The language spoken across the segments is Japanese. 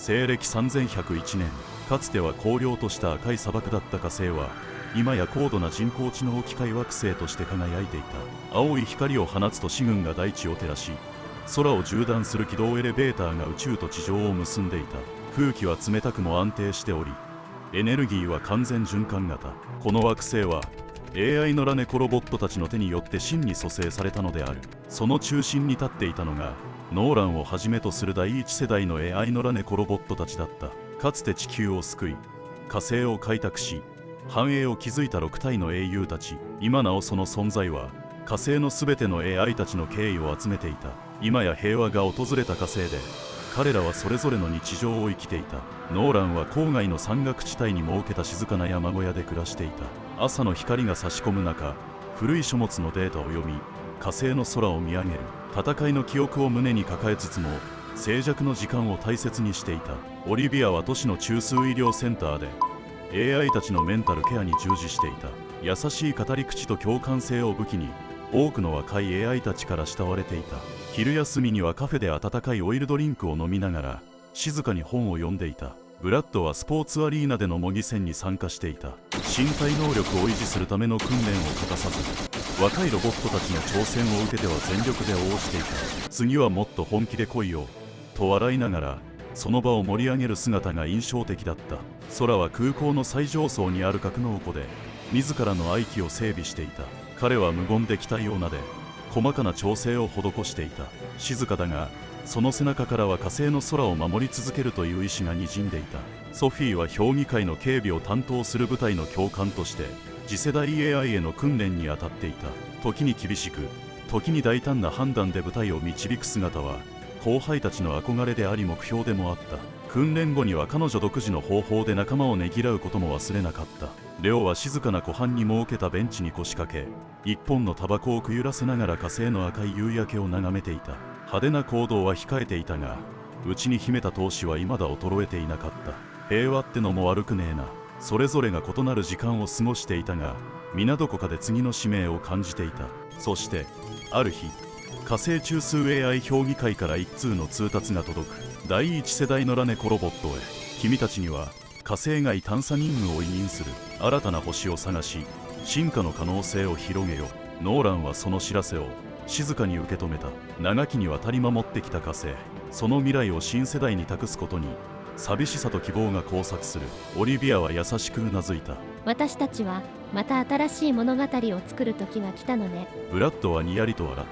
西暦3101年、かつては荒涼とした赤い砂漠だった火星は今や高度な人工知能機械惑星として輝いていた。青い光を放つと士軍が大地を照らし、空を縦断する軌道エレベーターが宇宙と地上を結んでいた。空気は冷たくも安定しており、エネルギーは完全循環型。この惑星は AI のラネコロボットたちの手によって真に蘇生されたのである。その中心に立っていたのがノーランをはじめとする第一世代の AI のラネコロボットたちだった。かつて地球を救い、火星を開拓し、繁栄を築いた6体の英雄たち。今なおその存在は火星のすべての AI たちの敬意を集めていた。今や平和が訪れた火星で、彼らはそれぞれの日常を生きていた。ノーランは郊外の山岳地帯に設けた静かな山小屋で暮らしていた。朝の光が差し込む中、古い書物のデータを読み、火星の空を見上げる。戦いの記憶を胸に抱えつつも静寂の時間を大切にしていた。オリビアは都市の中枢医療センターで AI たちのメンタルケアに従事していた。優しい語り口と共感性を武器に多くの若い AI たちから慕われていた。昼休みにはカフェで温かいオイルドリンクを飲みながら静かに本を読んでいた。ブラッドはスポーツアリーナでの模擬戦に参加していた。身体能力を維持するための訓練を欠かさず、若いロボットたちの挑戦を受けては全力で応じていた。次はもっと本気で来いよと笑いながらその場を盛り上げる姿が印象的だった。空は空港の最上層にある格納庫で自らの愛機を整備していた。彼は無言で機体を撫で細かな調整を施していた。静かだがその背中からは火星の空を守り続けるという意志がにじんでいた。ソフィーは評議会の警備を担当する部隊の教官として次世代 AI への訓練に当たっていた。時に厳しく、時に大胆な判断で部隊を導く姿は後輩たちの憧れであり目標でもあった。訓練後には彼女独自の方法で仲間をねぎらうことも忘れなかった。レオは静かな湖畔に設けたベンチに腰掛け、一本のタバコをくゆらせながら火星の赤い夕焼けを眺めていた。派手な行動は控えていたが、内に秘めた闘志は未だ衰えていなかった。平和ってのも悪くねえな。それぞれが異なる時間を過ごしていたが、皆どこかで次の使命を感じていた。そしてある日、火星中枢 AI 評議会から一通の通達が届く。第一世代のラネコロボットへ、君たちには火星外探査任務を委任する。新たな星を探し進化の可能性を広げよ。ノーランはその知らせを静かに受け止めた。長きにわたり守ってきた火星、その未来を新世代に託すことに寂しさと希望が交錯する。オリビアは優しくうなずいた。私たちはまた新しい物語を作る時が来たのね。ブラッドはにやりと笑っ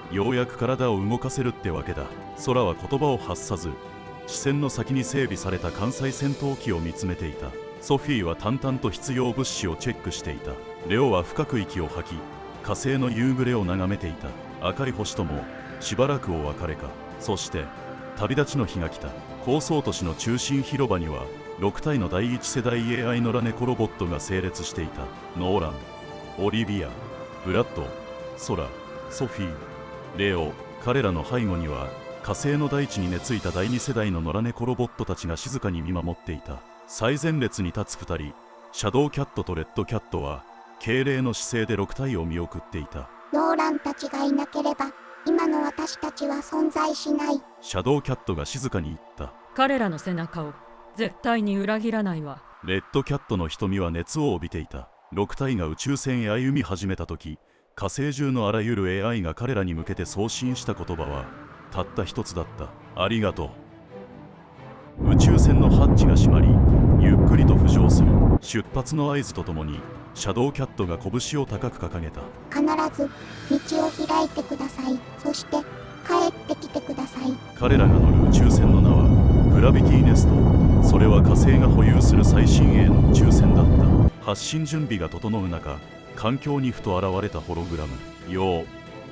た。ようやく体を動かせるってわけだ。空は言葉を発さず、視線の先に整備された艦載戦闘機を見つめていた。ソフィーは淡々と必要物資をチェックしていた。レオは深く息を吐き、火星の夕暮れを眺めていた。赤い星ともしばらくお別れか。そして旅立ちの日が来た。高層都市の中心広場には6体の第一世代 AI のラネコロボットが整列していた。ノーラン、オリビア、ブラッド、空、ソフィー、レオ。彼らの背後には火星の大地に根付いた第二世代の野良猫ロボットたちが静かに見守っていた。最前列に立つ2人、シャドウキャットとレッドキャットは敬礼の姿勢で6体を見送っていた。ノーランたちがいなければ今の私たちは存在しない。シャドウキャットが静かに言った。彼らの背中を絶対に裏切らないわ。レッドキャットの瞳は熱を帯びていた。6体が宇宙船へ歩み始めた時、火星中のあらゆる AI が彼らに向けて送信した言葉はたった一つだった。ありがとう。宇宙船のハッチが閉まり、ゆっくりと浮上する。出発の合図とともにシャドウキャットが拳を高く掲げた。必ず道を開いてください。そして帰ってきてください。彼らが乗る宇宙船の名はグラビティネスト。それは火星が保有する最新鋭の宇宙船だった。発進準備が整う中、環境にふと現れたホログラム。よう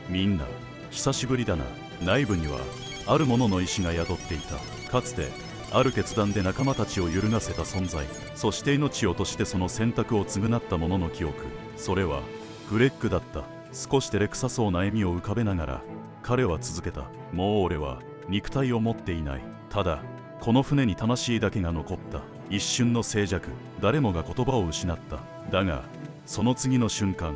みんな、久しぶりだな。内部にはある者の意志が宿っていた。かつてある決断で仲間たちを揺るがせた存在、そして命を落としてその選択を償った者の記憶。それはグレッグだった。少し照れくさそうな笑みを浮かべながら彼は続けた。もう俺は肉体を持っていない。ただこの船に魂だけが残った。一瞬の静寂、誰もが言葉を失った。だがその次の瞬間、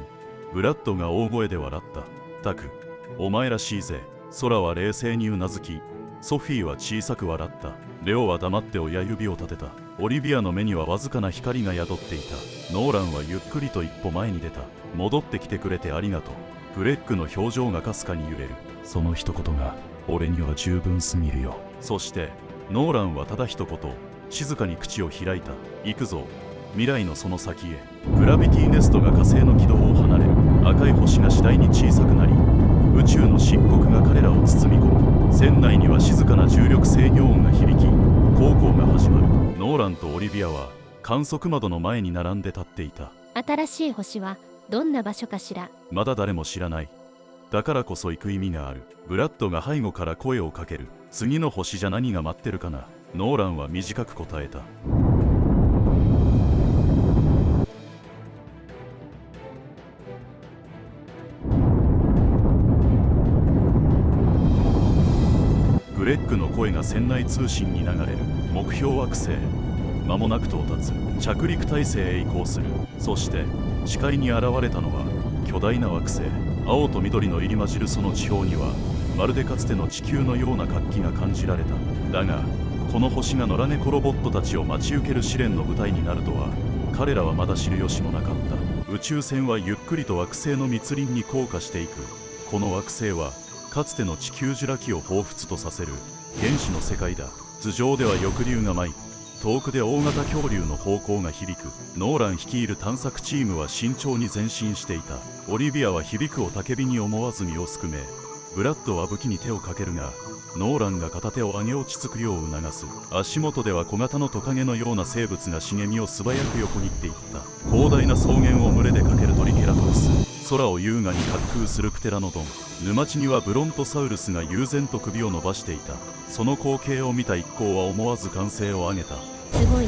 ブラッドが大声で笑った。タク、お前らしいぜ。空は冷静にうなずき、ソフィーは小さく笑った。レオは黙って親指を立てた。オリビアの目にはわずかな光が宿っていた。ノーランはゆっくりと一歩前に出た。戻ってきてくれてありがとう。グレッグの表情がかすかに揺れる。その一言が俺には十分すぎるよ。そしてノーランはただ一言、静かに口を開いた。行くぞ、未来のその先へ。グラビティネストが火星の軌道を離れる。赤い星が次第に小さくなり、宇宙の漆黒が彼らを包み込む。船内には静かな重力制御音が響き、航行が始まる。ノーランとオリビアは観測窓の前に並んで立っていた。新しい星はどんな場所かしら。まだ誰も知らない。だからこそ行く意味がある。ブラッドが背後から声をかける。次の星じゃ何が待ってるかな。ノーランは短く答えた。グレッグの声が船内通信に流れる。目標惑星、間もなく到達。着陸態勢へ移行する。そして視界に現れたのは巨大な惑星。青と緑の入り混じるその地表には、まるでかつての地球のような活気が感じられた。だがこの星が野良猫ロボットたちを待ち受ける試練の舞台になるとは彼らはまだ知る由もなかった。宇宙船はゆっくりと惑星の密林に降下していく。この惑星はかつての地球ジュラ紀を彷彿とさせる原始の世界だ。頭上では翼竜が舞い、遠くで大型恐竜の咆哮が響く。ノーラン率いる探索チームは慎重に前進していた。オリビアは響く雄たけびに思わず身をすくめ、ブラッドは武器に手をかけるが、ノーランが片手を上げ落ち着くよう促す。足元では小型のトカゲのような生物が茂みを素早く横切っていった。広大な草原を群れで駆けるトリケラトプス、空を優雅に滑空するプテラノドン。沼地にはブロントサウルスが悠然と首を伸ばしていた。その光景を見た一行は思わず歓声を上げた。すごい、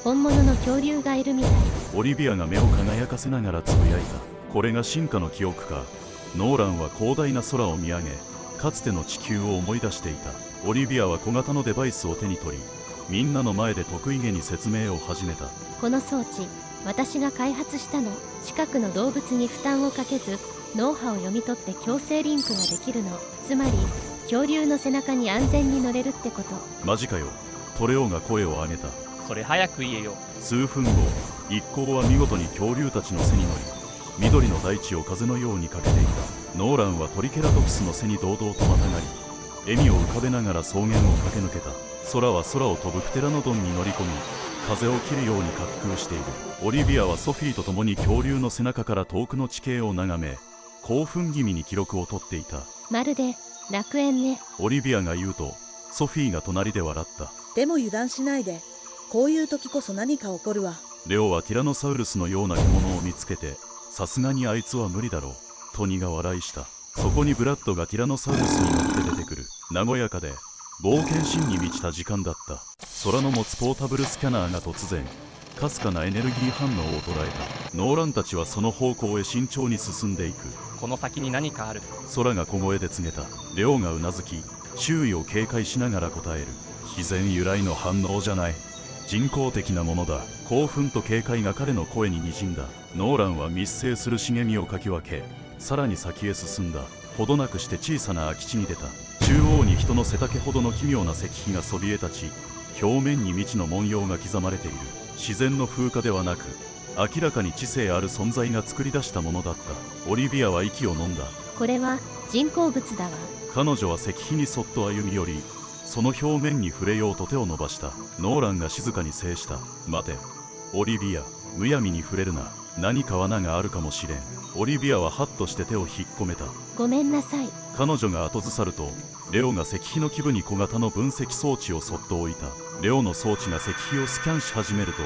本物の恐竜がいるみたい。オリビアが目を輝かせながらつぶやいた。これが進化の記憶か。ノーランは広大な空を見上げ、かつての地球を思い出していた。オリビアは小型のデバイスを手に取り、みんなの前で得意げに説明を始めた。この装置、私が開発したの。近くの動物に負担をかけず脳波を読み取って強制リンクができるの。つまり恐竜の背中に安全に乗れるってこと。マジかよ。トレオが声を上げた。それ早く言えよ。数分後、一行は見事に恐竜たちの背に乗り、緑の大地を風のようにかけていた。ノーランはトリケラトプスの背に堂々とまたがり、笑みを浮かべながら草原を駆け抜けた。空は空を飛ぶプテラノドンに乗り込み、風を切るように滑空している。オリビアはソフィーと共に恐竜の背中から遠くの地形を眺め、興奮気味に記録を取っていた。まるで楽園ね。オリビアが言うと、ソフィーが隣で笑った。でも油断しないで。こういう時こそ何か起こるわ。レオはティラノサウルスのような獣を見つけて、さすがにあいつは無理だろうと苦笑いした。そこにブラッドがティラノサウルスに乗って出てくる。和やかで冒険心に満ちた時間だった。空の持つポータブルスキャナーが突然かすかなエネルギー反応を捉えた。ノーランたちはその方向へ慎重に進んでいく。この先に何かある。空が小声で告げた。レオがうなずき、周囲を警戒しながら答える。自然由来の反応じゃない、人工的なものだ。興奮と警戒が彼の声ににじんだ。ノーランは密生する茂みをかき分け、さらに先へ進んだ。ほどなくして小さな空き地に出た。中央に人の背丈ほどの奇妙な石碑がそびえ立ち、表面に未知の文様が刻まれている。自然の風化ではなく、明らかに知性ある存在が作り出したものだった。オリビアは息を飲んだ。これは人工物だわ。彼女は石碑にそっと歩み寄り、その表面に触れようと手を伸ばした。ノーランが静かに制した。待て、オリビア、むやみに触れるな。何か罠があるかもしれん。オリビアはハッとして手を引っ込めた。ごめんなさい。彼女が後ずさると、レオが石碑の基部に小型の分析装置をそっと置いた。レオの装置が石碑をスキャンし始めると、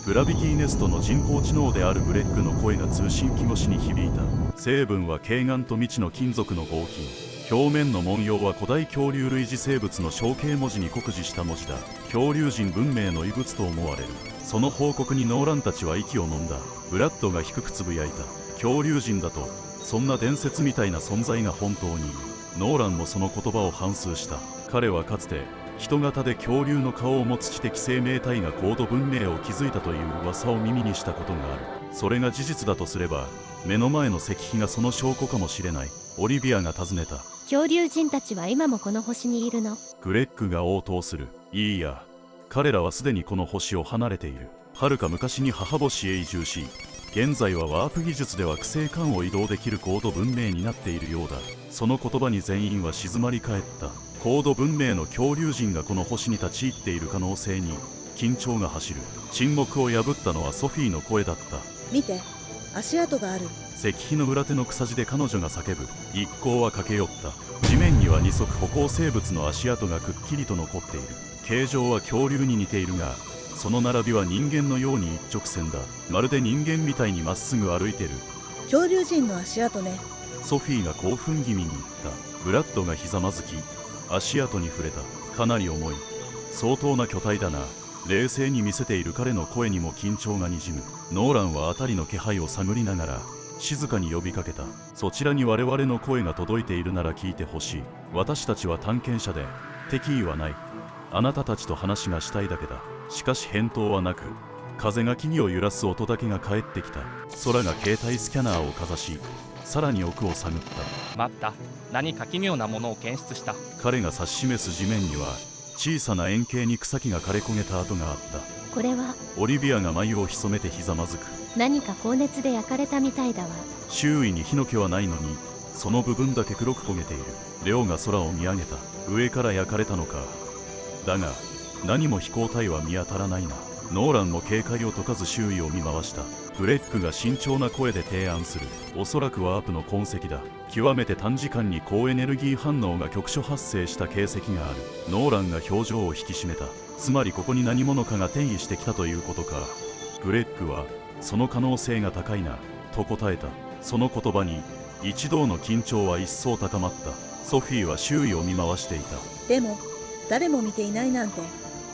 グラビティネストの人工知能であるグレッグの声が通信機越しに響いた。成分は軽岩と未知の金属の合金。表面の文様は古代恐竜類似生物の象形文字に酷似した文字だ。恐竜人文明の遺物と思われる。その報告にノーランたちは息を飲んだ。ブラッドが低くつぶやいた。恐竜人だと、そんな伝説みたいな存在が本当にいる。ノーランもその言葉を反芻した。彼はかつて人型で恐竜の顔を持つ知的生命体が高度文明を築いたという噂を耳にしたことがある。それが事実だとすれば、目の前の石碑がその証拠かもしれない。オリビアが尋ねた。恐竜人たちは今もこの星にいるの？グレッグが応答する。いいや、彼らはすでにこの星を離れている。遥か昔に母星へ移住し、現在はワープ技術では惑星間を移動できる高度文明になっているようだ。その言葉に全員は静まり返った。高度文明の恐竜人がこの星に立ち入っている可能性に緊張が走る。沈黙を破ったのはソフィーの声だった。見て、足跡がある。石碑の裏手の草地で彼女が叫ぶ。一行は駆け寄った。地面には二足歩行生物の足跡がくっきりと残っている。形状は恐竜に似ているが、その並びは人間のように一直線だ。まるで人間みたいにまっすぐ歩いてる。恐竜人の足跡ね。ソフィーが興奮気味に言った。ブラッドがひざまずき、足跡に触れた。かなり重い。相当な巨体だな。冷静に見せている彼の声にも緊張がにじむ。ノーランは辺りの気配を探りながら静かに呼びかけた。そちらに我々の声が届いているなら聞いてほしい。私たちは探検者で敵意はない。あなたたちと話がしたいだけだ。しかし返答はなく、風が木々を揺らす音だけが返ってきた。空が携帯スキャナーをかざし、さらに奥を探った。待った。何か奇妙なものを検出した。彼が指し示す地面には小さな円形に草木が枯れ焦げた跡があった。これはオリビアが眉を潜めてひざまずく。何か高熱で焼かれたみたいだわ。周囲に火の気はないのに、その部分だけ黒く焦げている。レオが空を見上げた。上から焼かれたのか。だが何も飛行体は見当たらないな。ノーランも警戒を解かず周囲を見回した。グレッグが慎重な声で提案する。おそらくワープの痕跡だ。極めて短時間に高エネルギー反応が局所発生した形跡がある。ノーランが表情を引き締めた。つまりここに何者かが転移してきたということか。グレッグはその可能性が高いなと答えた。その言葉に一同の緊張は一層高まった。ソフィーは周囲を見回していた。でも誰も見ていないなんて、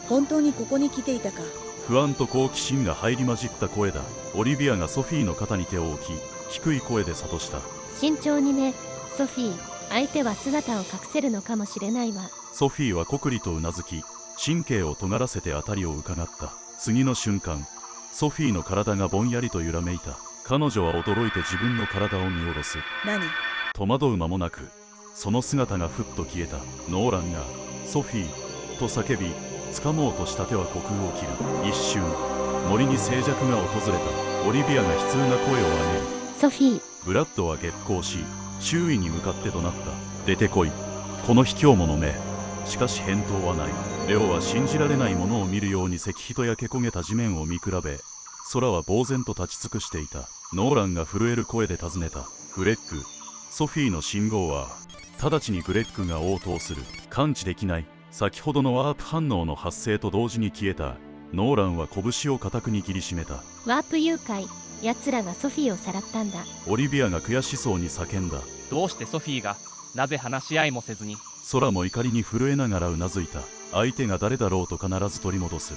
本当にここに来ていたか。不安と好奇心が入り混じった声だ。オリビアがソフィーの肩に手を置き、低い声で諭した。慎重にね、ソフィー。相手は姿を隠せるのかもしれないわ。ソフィーはこくりとうなずき、神経を尖らせて辺りを伺った。次の瞬間、ソフィーの体がぼんやりと揺らめいた。彼女は驚いて自分の体を見下ろす。何？戸惑う間もなく、その姿がふっと消えた。ノーランがソフィーと叫び、掴もうとした手は虚空を切る。一瞬、森に静寂が訪れた。オリビアが悲痛な声を上げる。ソフィー。ブラッドは激高し、周囲に向かって怒鳴った。出てこい、この卑怯者め。しかし返答はない。レオは信じられないものを見るように石碑と焼け焦げた地面を見比べ、空は呆然と立ち尽くしていた。ノーランが震える声で尋ねた。グレッグ、ソフィーの信号は？直ちにグレッグが応答する。感知できない。先ほどのワープ反応の発生と同時に消えた。ノーランは拳を固く握りしめた。ワープ誘拐。奴らがソフィーをさらったんだ。オリビアが悔しそうに叫んだ。どうしてソフィーが、なぜ話し合いもせずに。空も怒りに震えながらうなずいた。相手が誰だろうと必ず取り戻す。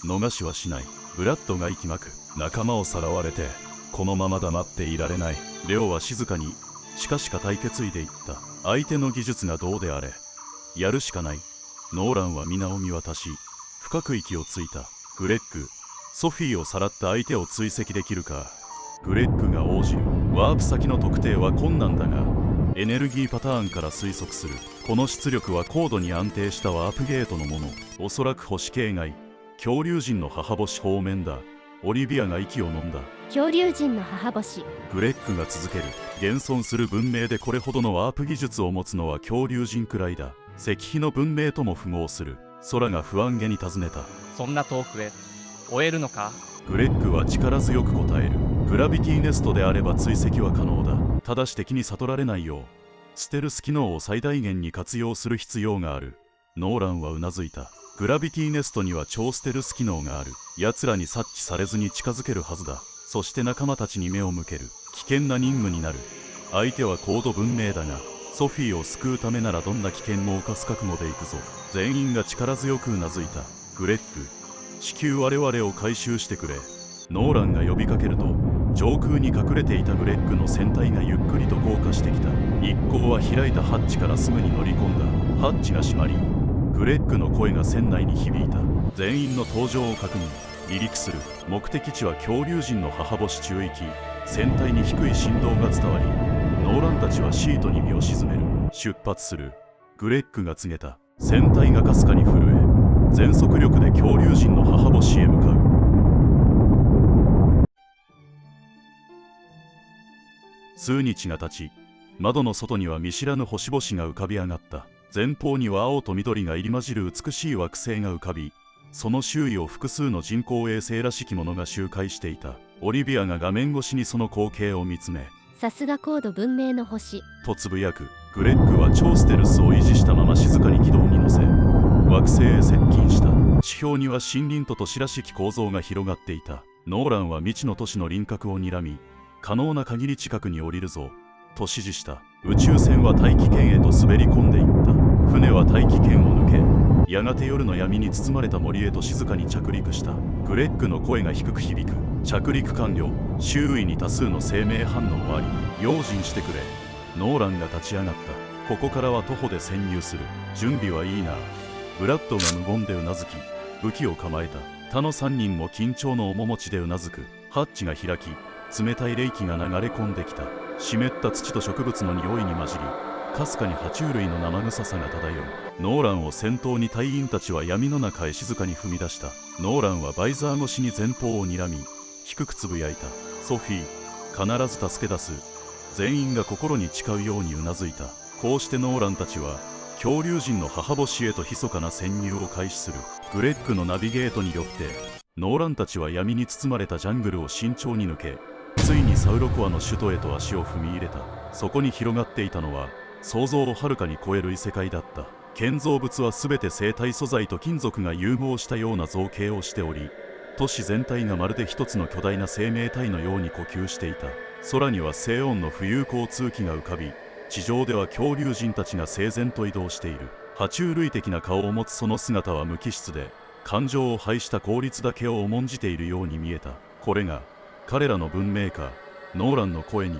逃しはしない。ブラッドが息巻く。仲間をさらわれてこのまま黙っていられない。レオは静かにしかし固い決意で言った。相手の技術がどうであれやるしかない。ノーランは皆を見渡し深く息をついた。グレッグ、ソフィーをさらった相手を追跡できるか。グレッグが応じる。ワープ先の特定は困難だがエネルギーパターンから推測する。この出力は高度に安定したワープゲートのもの。おそらく星系外、恐竜人の母星方面だ。オリビアが息を飲んだ。恐竜人の母星。グレッグが続ける。現存する文明でこれほどのワープ技術を持つのは恐竜人くらいだ。石碑の文明とも符合する。空が不安げに尋ねた。そんな遠くへ追えるのか。グレッグは力強く答える。グラビティネストであれば追跡は可能だ。ただし敵に悟られないようステルス機能を最大限に活用する必要がある。ノーランはうなずいた。グラビティネストには超ステルス機能がある。奴らに察知されずに近づけるはずだ。そして仲間たちに目を向ける。危険な任務になる。相手は高度文明だがソフィーを救うためならどんな危険も冒す覚悟でいくぞ。全員が力強くうなずいた。グレッグ、至急我々を回収してくれ。ノーランが呼びかけると上空に隠れていたグレッグの船体がゆっくりと降下してきた。一行は開いたハッチからすぐに乗り込んだ。ハッチが閉まりグレッグの声が船内に響いた。全員の登場を確認。離陸する。目的地は恐竜人の母星中域。船体に低い振動が伝わりノーランたちはシートに身を沈める。出発する。グレッグが告げた。船体がかすかに震え全速力で恐竜人の母星へ向かう。数日が経ち、窓の外には見知らぬ星々が浮かび上がった。前方には青と緑が入り混じる美しい惑星が浮かび、その周囲を複数の人工衛星らしきものが周回していた。オリビアが画面越しにその光景を見つめ、さすが高度文明の星。とつぶやく。グレッグは超ステルスを維持したまま静かに軌道に乗せ、惑星へ接近した。地表には森林と都市らしき構造が広がっていた。ノーランは未知の都市の輪郭を睨み、可能な限り近くに降りるぞと指示した。宇宙船は大気圏へと滑り込んでいった。船は大気圏を抜け、やがて夜の闇に包まれた森へと静かに着陸した。グレッグの声が低く響く。着陸完了。周囲に多数の生命反応あり、用心してくれ。ノーランが立ち上がった。ここからは徒歩で潜入する。準備はいいな。ブラッドが無言でうなずき、武器を構えた。他の3人も緊張の面持ちでうなずく。ハッチが開き、冷たい冷気が流れ込んできた。湿った土と植物の匂いに混じり、かすかに爬虫類の生臭さが漂う。ノーランを先頭に隊員たちは闇の中へ静かに踏み出した。ノーランはバイザー越しに前方を睨み、低くつぶやいた。ソフィー、必ず助け出す。全員が心に誓うようにうなずいた。こうしてノーランたちは恐竜人の母星へと密かな潜入を開始する。グレッグのナビゲートによってノーランたちは闇に包まれたジャングルを慎重に抜け、ついにサウロコアの首都へと足を踏み入れた。そこに広がっていたのは想像をはるかに超える異世界だった。建造物はすべて生体素材と金属が融合したような造形をしており、都市全体がまるで一つの巨大な生命体のように呼吸していた。空には静穏の浮遊交通機が浮かび、地上では恐竜人たちが整然と移動している。爬虫類的な顔を持つその姿は無機質で、感情を排した効率だけを重んじているように見えた。これが彼らの文明か。ノーランの声に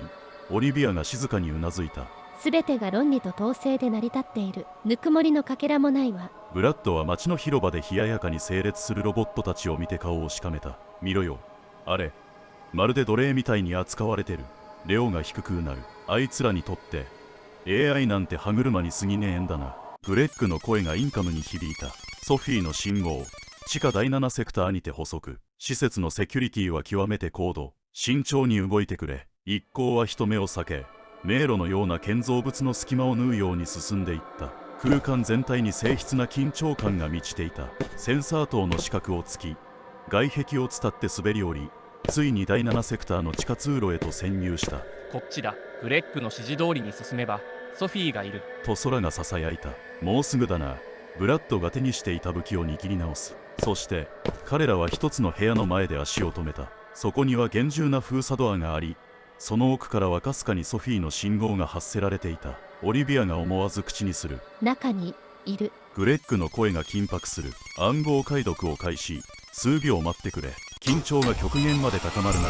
オリビアが静かにうなずいた。すべてが論理と統制で成り立っている。ぬくもりのかけらもないわ。ブラッドは街の広場で冷ややかに整列するロボットたちを見て顔をしかめた。見ろよ、あれ。まるで奴隷みたいに扱われてる。レオが低くうなる。あいつらにとって AI なんて歯車に過ぎねえんだな。グレッグの声がインカムに響いた。ソフィーの信号、地下第7セクターにて補足。施設のセキュリティは極めて高度。慎重に動いてくれ。一行は人目を避け、迷路のような建造物の隙間を縫うように進んでいった。空間全体に静筆な緊張感が満ちていた。センサー塔の死角を突き、外壁を伝って滑り降り、ついに第7セクターの地下通路へと潜入した。こっちだ。グレッグの指示通りに進めばソフィーがいる。と空がささやいた。もうすぐだな。ブラッドが手にしていた武器を握り直す。そして彼らは一つの部屋の前で足を止めた。そこには厳重な封鎖ドアがあり、その奥からはかすかにソフィーの信号が発せられていた。オリビアが思わず口にする。中にいる。グレッグの声が緊迫する。暗号解読を開始。数秒待ってくれ。緊張が極限まで高まる中、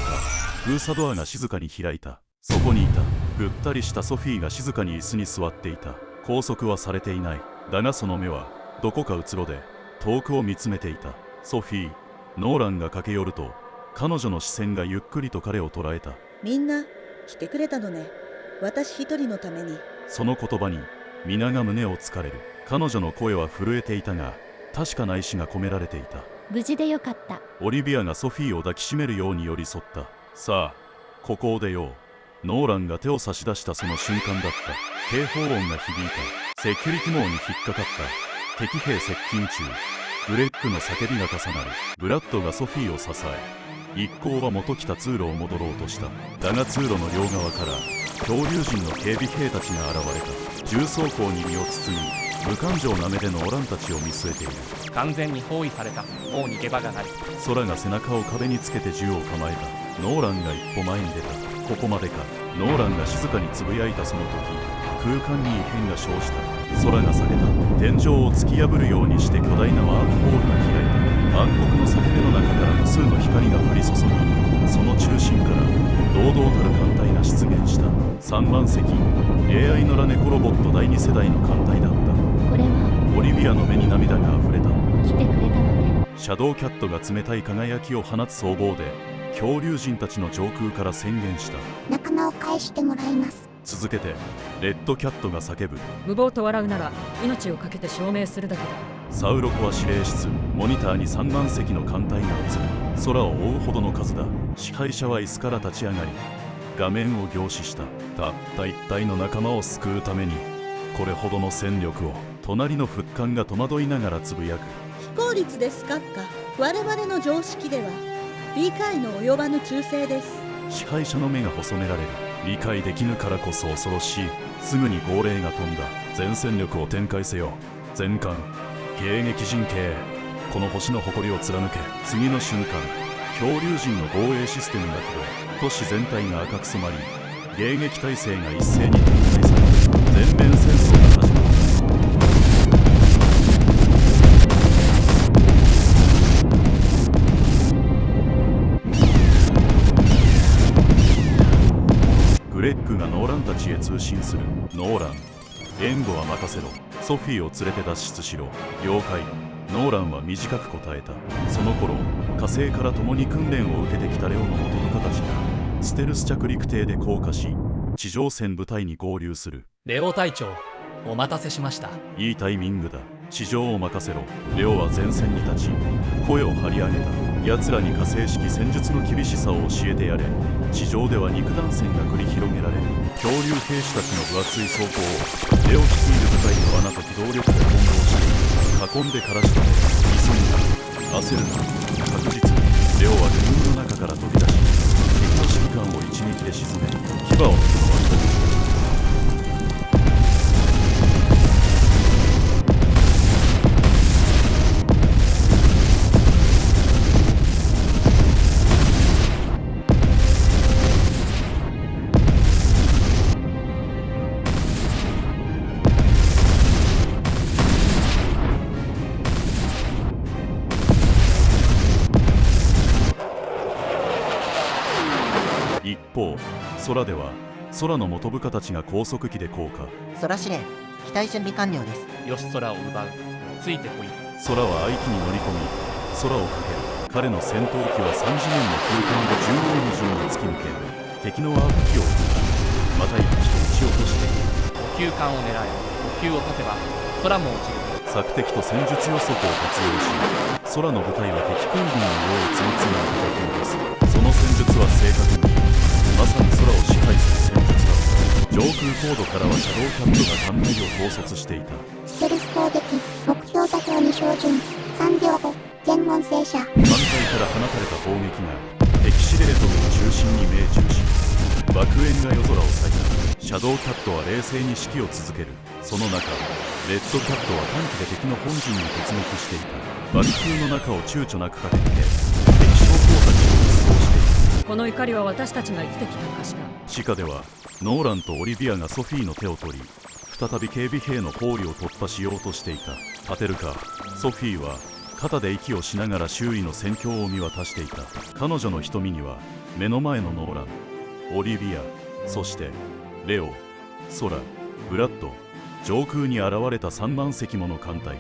封鎖ドアが静かに開いた。そこにいた。ぐったりしたソフィーが静かに椅子に座っていた。拘束はされていない。だがその目はどこかうつろで遠くを見つめていた。ソフィー。ノーランが駆け寄ると、彼女の視線がゆっくりと彼を捉えた。みんな来てくれたのね。私一人のために。その言葉に皆が胸をつかれる。彼女の声は震えていたが、確かな意志が込められていた。無事でよかった。オリビアがソフィーを抱きしめるように寄り添った。さあ、ここを出よう。ノーランが手を差し出したその瞬間だった。警報音が響いた。セキュリティ網に引っかかった。敵兵接近中。グレッグの叫びが重なる。ブラッドがソフィーを支え、一行は元来た通路を戻ろうとした。だが通路の両側から恐竜人の警備兵たちが現れた。重装甲に身を包み、無感情な目でのオランたちを見据えている。完全に包囲された。もう逃げ場がない。空が背中を壁につけて銃を構えた。ノーランが一歩前に出た。ここまでか。ノーランが静かにつぶやいたその時、空間に異変が生じた。空が裂けた。天井を突き破るようにして巨大なワークホールが開いた。暗黒の裂け目の中から無数の光が降り注ぎ、その中心から堂々たる艦隊が出現した。3万隻 AI のラネコロボット第2世代の艦隊だった。これはオリビアの目に涙があふれた。来てくれたのね。シャドウキャットが冷たい輝きを放つ僧帽で恐竜人たちの上空から宣言した。仲間を返してもらいます。続けてレッドキャットが叫ぶ。無謀と笑うなら命を懸けて証明するだけだ。サウロコア司令室。モニターに3万隻の艦隊が映る。空を覆うほどの数だ。支配者は椅子から立ち上がり画面を凝視した。たった一体の仲間を救うためにこれほどの戦力を。隣の副官が戸惑いながらつぶやく。非効率ですか我々の常識では理解の及ばぬ忠誠です。支配者の目が細められる。理解できぬからこそ恐ろしい。すぐに号令が飛んだ。全戦力を展開せよ。全艦迎撃陣形。この星の誇りを貫け。次の瞬間恐竜人の防衛システムが起動。都市全体が赤く染まり迎撃態勢が一斉に展開され全面戦争が始まる。グレッグがノーランたちへ通信する。ノーラン、援護は任せろ。ソフィーを連れて脱出しろ。了解。ノーランは短く答えた。その頃火星から共に訓練を受けてきたレオの元部下たちがステルス着陸艇で降下し地上戦部隊に合流する。レオ隊長、お待たせしました。いいタイミングだ。地上を任せろ。レオは前線に立ち声を張り上げた。奴らに火星式戦術の厳しさを教えてやれ。地上では肉弾戦が繰り広げられる。恐竜兵士たちの分厚い装甲をレオ率いる部隊と穴と機動力で翻弄して囲んでからしとめ。急ぐな、焦るな。確実にレオは自分の中から飛び出し敵の指揮官を一撃で沈め牙を吹くのは飛ぶ。一方、空では空の元部下たちが高速機で降下。空司令、機体準備完了です。よし、空を奪う。ついてこい。空は愛機に乗り込み空をかける。彼の戦闘機は3次元の空間で縦横無尽に突き抜け敵のアーク機をまた一機と撃ち落としている。補給艦を狙え。補給を立てば空も落ちる。索敵と戦術予測を活用し空の部隊は敵空軍の上を次々に叩き落とす。その戦術は正確にまさに空を支配する戦術だった。上空高度からはシャドウキャットが艦隊を統率していた。ステルス攻撃、目標座標に照準、3秒後、全問制射。艦隊から放たれた砲撃が敵司令塔の中心に命中し爆炎が夜空を裂いた。シャドウキャットは冷静に指揮を続ける。その中レッドキャットは短期で敵の本陣に突撃していた。爆風の中を躊躇なく駆け抜け敵将校たちを一掃している。この怒りは私たちが生きてきた証だ。地下ではノーランとオリビアがソフィーの手を取り再び警備兵の包囲を突破しようとしていた。立てるか。ソフィーは肩で息をしながら周囲の戦況を見渡していた。彼女の瞳には目の前のノーラン、オリビア、そしてレオ、空、ブラッド、上空に現れた3万隻もの艦隊、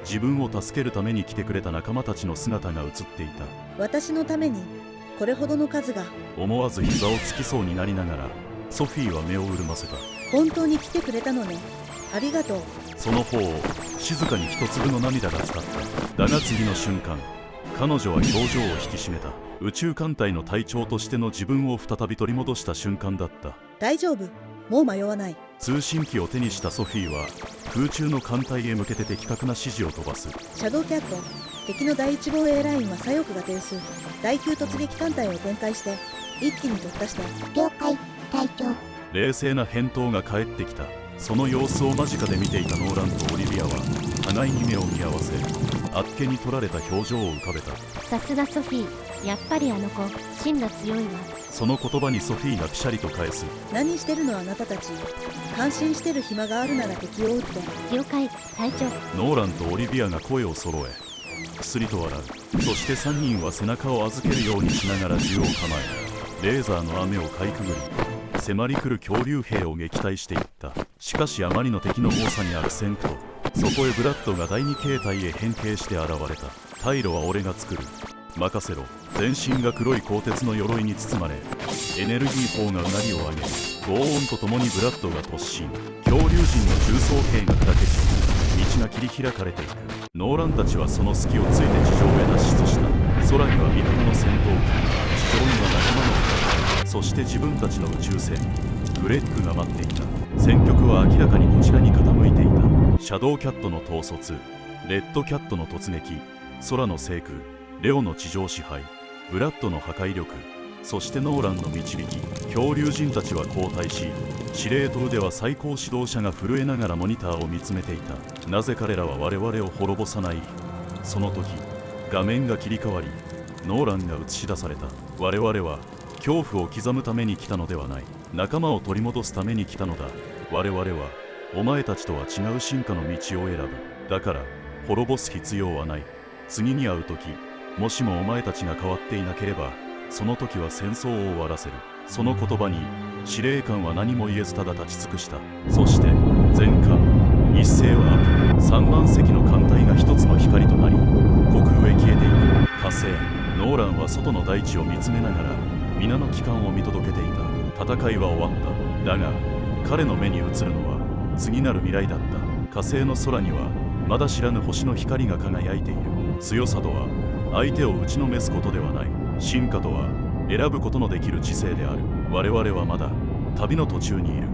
自分を助けるために来てくれた仲間たちの姿が映っていた。私のためにこれほどの数が。思わず膝をつきそうになりながらソフィーは目を潤ませた。本当に来てくれたのね。ありがとう。その方を静かに一粒の涙が浸った。だが次の瞬間彼女は表情を引き締めた。宇宙艦隊の隊長としての自分を再び取り戻した瞬間だった。大丈夫、もう迷わない。通信機を手にしたソフィーは空中の艦隊へ向けて的確な指示を飛ばす。シャドウキャット、敵の第1防衛ラインは左翼が定数。第9突撃艦隊を展開して一気に突破して。了解、隊長。冷静な返答が返ってきた。その様子を間近で見ていたノーランとオリビアは互いに目を見合わせあっけに取られた表情を浮かべた。さすがソフィー、やっぱりあの子芯が強いわ。その言葉にソフィーがピシャリと返す。何してるのあなたたち。感心してる暇があるなら敵を撃って。了解、隊長。ノーランとオリビアが声を揃え薬と笑う。そして3人は背中を預けるようにしながら銃を構えレーザーの雨をかいくぐり迫り来る恐竜兵を撃退していった。しかしあまりの敵の多さに悪戦苦闘。そこへブラッドが第2形態へ変形して現れた。退路は俺が作る、任せろ。全身が黒い鋼鉄の鎧に包まれエネルギー砲がうなりを上げ轟音とともにブラッドが突進。恐竜人の重装兵が砕け散る。道が切り開かれていく。ノーランたちはその隙をついて地上へ脱出した。空には味方の戦闘機、地上には仲間の部隊、そして自分たちの宇宙船グレッグが待っていた。戦局は明らかにこちらに傾いていた。シャドウキャットの統率、レッドキャットの突撃、空の聖空、レオの地上支配、ブラッドの破壊力、そしてノーランの導き。恐竜人たちは交代し、司令塔では最高指導者が震えながらモニターを見つめていた。なぜ彼らは我々を滅ぼさない？その時画面が切り替わり、ノーランが映し出された。我々は恐怖を刻むために来たのではない。仲間を取り戻すために来たのだ。我々はお前たちとは違う進化の道を選ぶ。だから滅ぼす必要はない。次に会う時、もしもお前たちが変わっていなければ、その時は戦争を終わらせる。その言葉に司令官は何も言えずただ立ち尽くした。そして全艦一斉はアップ。3万隻の艦隊が一つの光となり虚空へ消えていく。火星ノーランは外の大地を見つめながら皆の帰還を見届けていた。戦いは終わった。だが彼の目に映るのは次なる未来だった。火星の空にはまだ知らぬ星の光が輝いている。強さとは相手を打ちのめすことではない。進化とは選ぶことのできる知性である。我々はまだ旅の途中にいる。